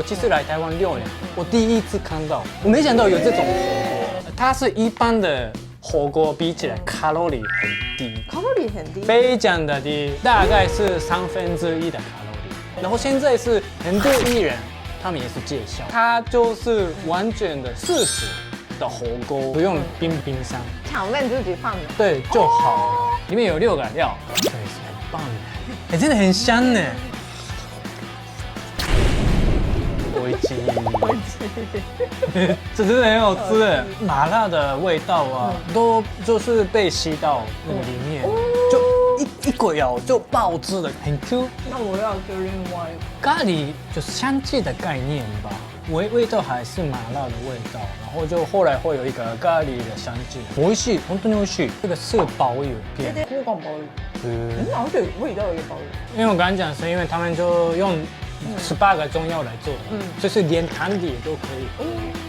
其实来台湾6年，我第一次看到，我没想到有这种火锅。它是一般的火锅比起来，卡路里很低，卡路里很低，非常的低，大概是1/3的卡路里。然后现在是很多艺人，他们也是介绍，它就是完全的素食的火锅，不用冰箱，炒面自己放的。对就好了。里面有6个料，对，是很棒的，哎，真的很香呢。回鸡，这真的很好吃哎，麻辣的味道啊，都就是被吸到那个里面，就一口咬就爆汁的，很 Q。那我要就另外一个。咖喱就是香气的概念吧，味道还是麻辣的味道，然后就后来会有一个咖喱的香气，美味しい，本当に美味しい。这个是鲍鱼片，香港鲍鱼，而且味道也鲍鱼。因为我刚刚讲是因为他们就用18个中药来做的，就是连汤底都可以，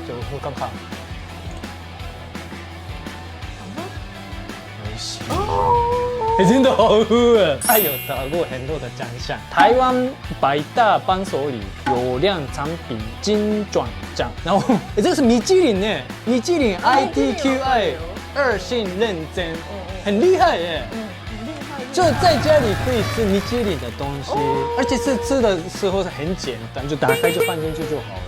就喝看看。美味しい。真的好喝啊！它有得过很多的奖项，台湾百大伴手礼、优良产品金转奖，然后这个是米其林呢，米其林 IDQI 2星认证，很厉害耶。就在家里可以吃米其林的东西，而且是吃的时候是很简单，就打开就放进去就好了。